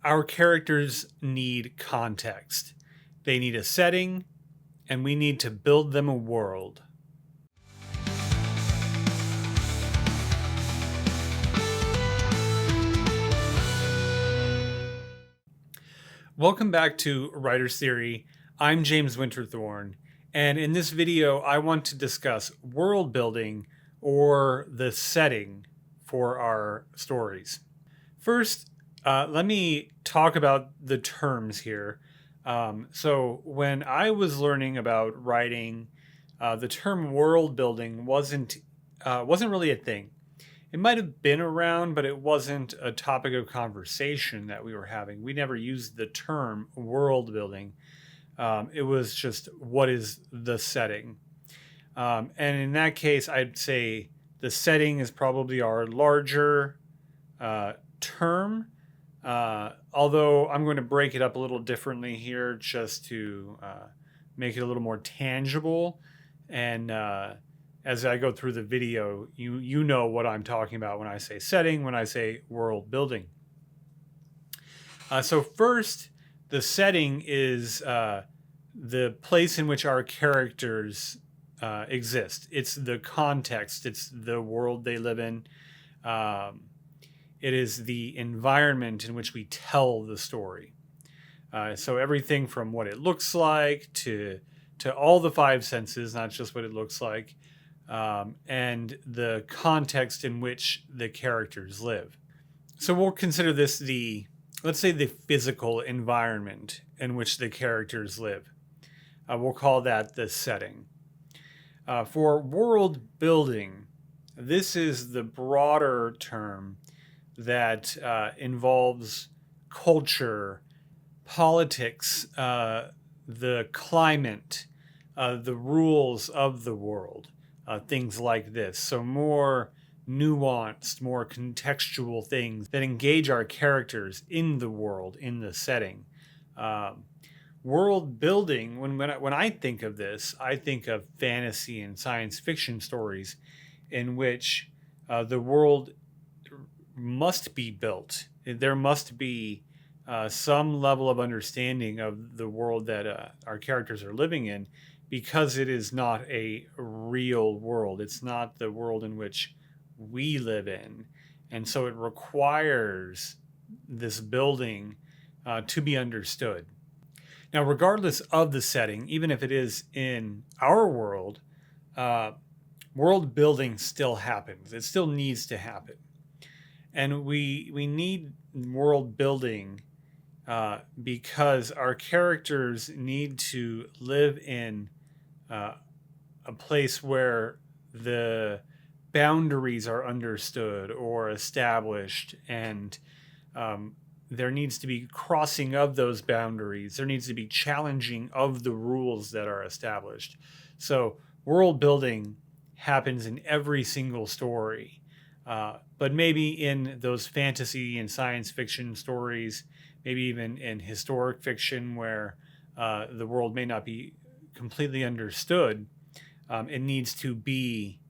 Our characters need context. They need a setting, and we need to build them a world. Welcome back to Writer's Theory. I'm James Winterthorn, and in this video I want to discuss world building, or the setting for our stories. First, let me talk about the terms here. So when I was learning about writing, the term world building wasn't really a thing. It might have been around, but it wasn't a topic of conversation that we were having. We never used the term world building. It was just, what is the setting? And in that case, I'd say the setting is probably our larger term. Although I'm going to break it up a little differently here just to make it a little more tangible. And as I go through the video, you know what I'm talking about when I say setting, when I say world building. So first, the setting is the place in which our characters exist. It's the context. It's the world they live in. It is the environment in which we tell the story. So everything from what it looks like to all the five senses, not just what it looks like, and the context in which the characters live. So we'll consider this let's say the physical environment in which the characters live. We'll call that the setting. For world building, this is the broader term that involves culture, politics, the climate, the rules of the world, things like this. So more nuanced, more contextual things that engage our characters in the world, in the setting. World building, when I think of this, I think of fantasy and science fiction stories in which the world must be built. There must be some level of understanding of the world that our characters are living in, because it is not a real world. It's not the world in which we live in. And so it requires this building to be understood. Now, regardless of the setting, even if it is in our world, world building still happens. It still needs to happen. And we need world building because our characters need to live in a place where the boundaries are understood or established, and there needs to be crossing of those boundaries. There needs to be challenging of the rules that are established. So world building happens in every single story. But maybe in those fantasy and science fiction stories, maybe even in historic fiction where the world may not be completely understood, it needs to be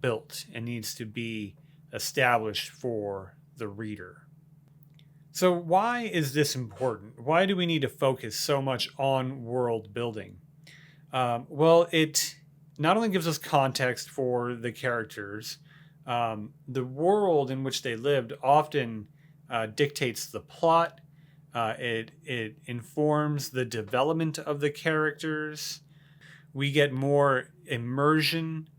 built. It needs to be established for the reader. So why is this important? Why do we need to focus so much on world building? Well, it not only gives us context for the characters, the world in which they lived often dictates the plot. It informs the development of the characters. We get more immersion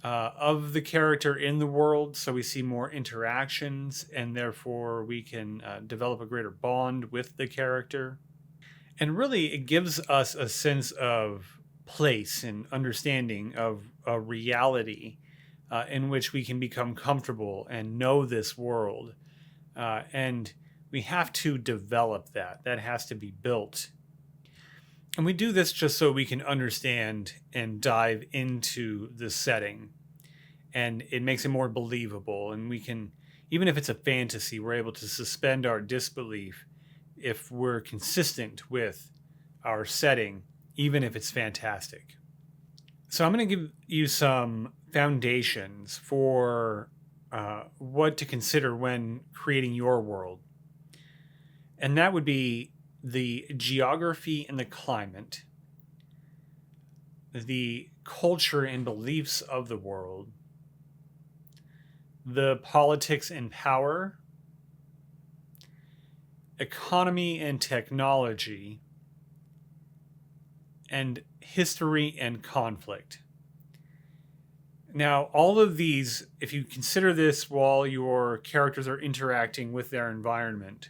of the character in the world, so we see more interactions, and therefore we can develop a greater bond with the character. And really, it gives us a sense of place and understanding of a reality in which we can become comfortable and know this world. And we have to develop that. That has to be built. And we do this just so we can understand and dive into the setting. And it makes it more believable. And we can, even if it's a fantasy, we're able to suspend our disbelief if we're consistent with our setting, even if it's fantastic. So I'm going to give you some foundations for what to consider when creating your world. And that would be the geography and the climate, the culture and beliefs of the world, the politics and power, economy and technology, and history and conflict. Now, all of these, if you consider this while your characters are interacting with their environment,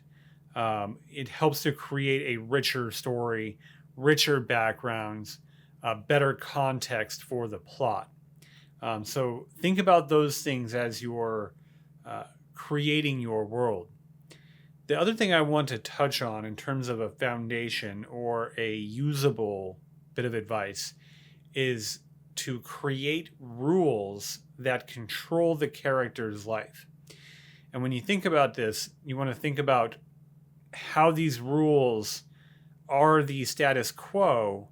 it helps to create a richer story, richer backgrounds, better context for the plot. So think about those things as you're creating your world. The other thing I want to touch on in terms of a foundation or a usable bit of advice is to create rules that control the character's life. And when you think about this, you want to think about how these rules are the status quo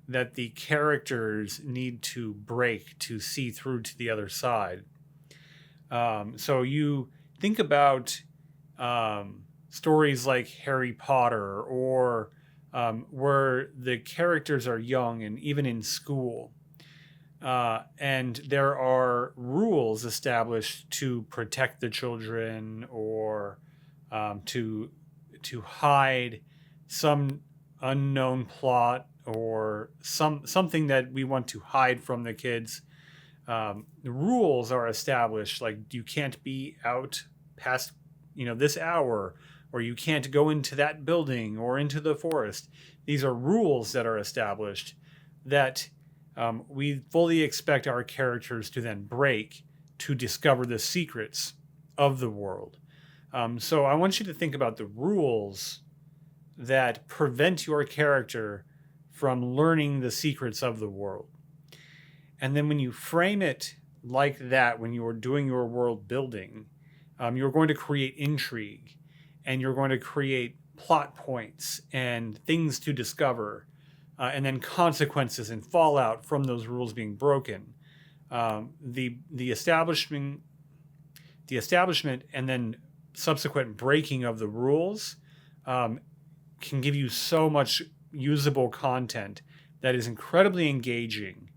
that the characters need to break to see through to the other side. So you think about stories like Harry Potter or where the characters are young and even in school. And there are rules established to protect the children or to hide some unknown plot or something that we want to hide from the kids. The rules are established, like you can't be out past this hour, or you can't go into that building or into the forest. These are rules that are established that we fully expect our characters to then break to discover the secrets of the world. So I want you to think about the rules that prevent your character from learning the secrets of the world. And then when you frame it like that, when you're doing your world building, you're going to create intrigue and you're going to create plot points and things to discover, and then consequences and fallout from those rules being broken. The establishment and then subsequent breaking of the rules can give you so much usable content that is incredibly engaging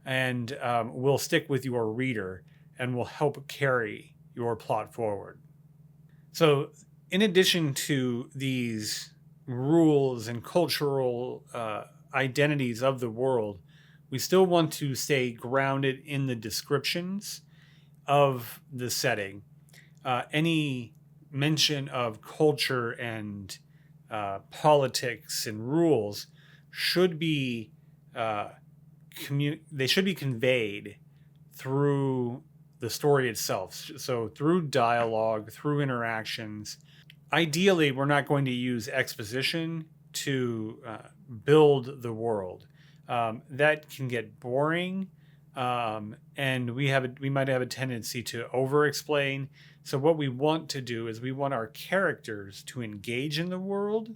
and will stick with your reader and will help carry your plot forward. So, in addition to these rules and cultural identities of the world, we still want to stay grounded in the descriptions of the setting. Any mention of culture and politics and rules should be they should be conveyed through the story itself. So through dialogue, through interactions. Ideally, we're not going to use exposition to build the world. That can get boring, and we might have a tendency to over-explain. So what we want to do is we want our characters to engage in the world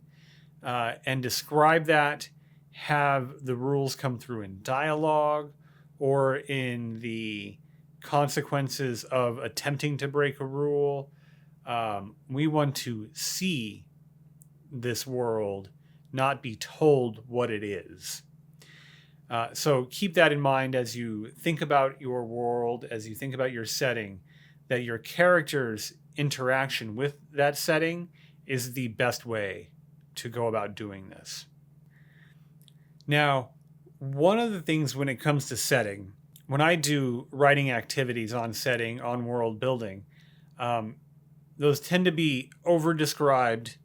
and describe that, have the rules come through in dialogue or in the consequences of attempting to break a rule. We want to see this world, not be told what it is. So keep that in mind as you think about your world, as you think about your setting, that your character's interaction with that setting is the best way to go about doing this. Now, one of the things when it comes to setting, when I do writing activities on setting, on world building, those tend to be over-described,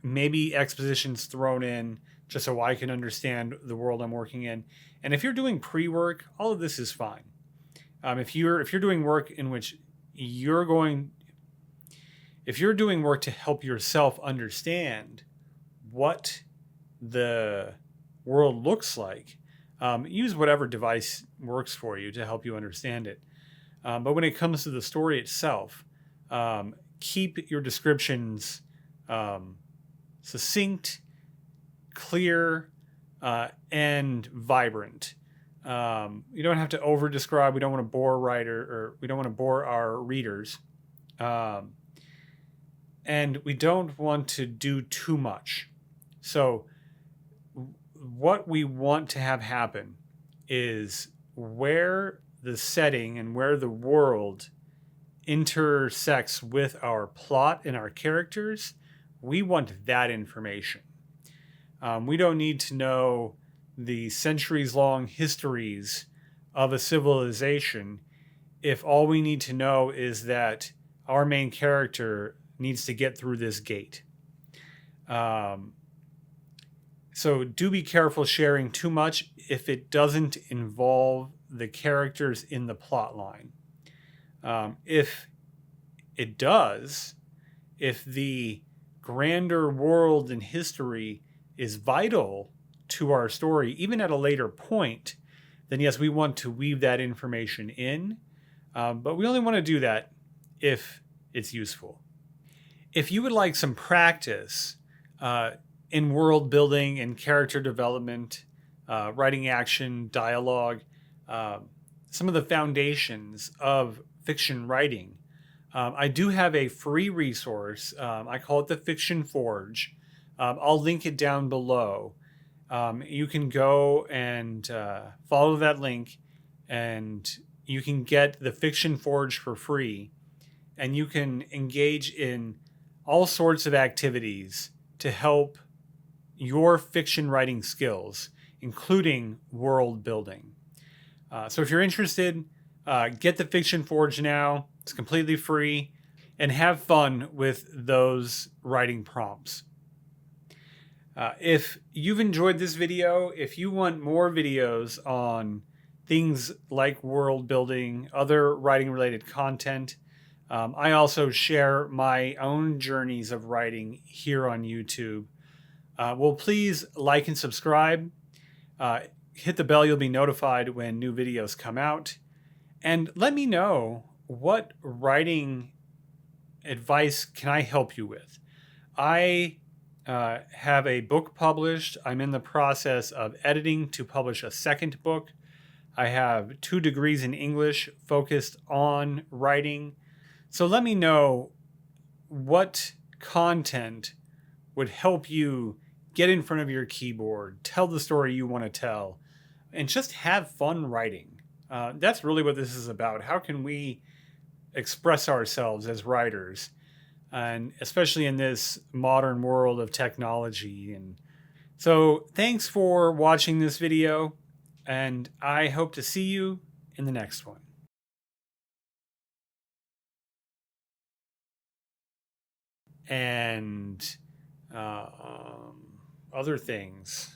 maybe expositions thrown in just so I can understand the world I'm working in. And if you're doing pre-work, all of this is fine. If you're doing work in which if you're doing work to help yourself understand what the world looks like, use whatever device works for you to help you understand it. But when it comes to the story itself, keep your descriptions succinct, clear, and vibrant. You don't have to over describe. We don't want to bore we don't want to bore our readers. and we don't want to do too much. So what we want to have happen is where the setting and where the world intersects with our plot and our characters, we want that information. We don't need to know the centuries long histories of a civilization if all we need to know is that our main character needs to get through this gate. So do be careful sharing too much if it doesn't involve the characters in the plot line. If it does, if the grander world and history is vital to our story, even at a later point, then yes, we want to weave that information in. But we only want to do that if it's useful. If you would like some practice in world building and character development, writing action, dialogue, some of the foundations of fiction writing, I do have a free resource. I call it the Fiction Forge. I'll link it down below. You can go and follow that link, and you can get the Fiction Forge for free, and you can engage in all sorts of activities to help your fiction writing skills, including world building. So if you're interested, get the Fiction Forge now. It's completely free, and have fun with those writing prompts. If you've enjoyed this video, if you want more videos on things like world building, other writing related content, I also share my own journeys of writing here on YouTube. Well, please like and subscribe. Hit the bell, you'll be notified when new videos come out. And let me know, what writing advice can I help you with? I have a book published. I'm in the process of editing to publish a second book. I have 2 degrees in English focused on writing. So let me know what content would help you get in front of your keyboard, tell the story you want to tell, and just have fun writing. That's really what this is about. How can we express ourselves as writers, and especially in this modern world of technology? And so thanks for watching this video, and I hope to see you in the next one. And other things.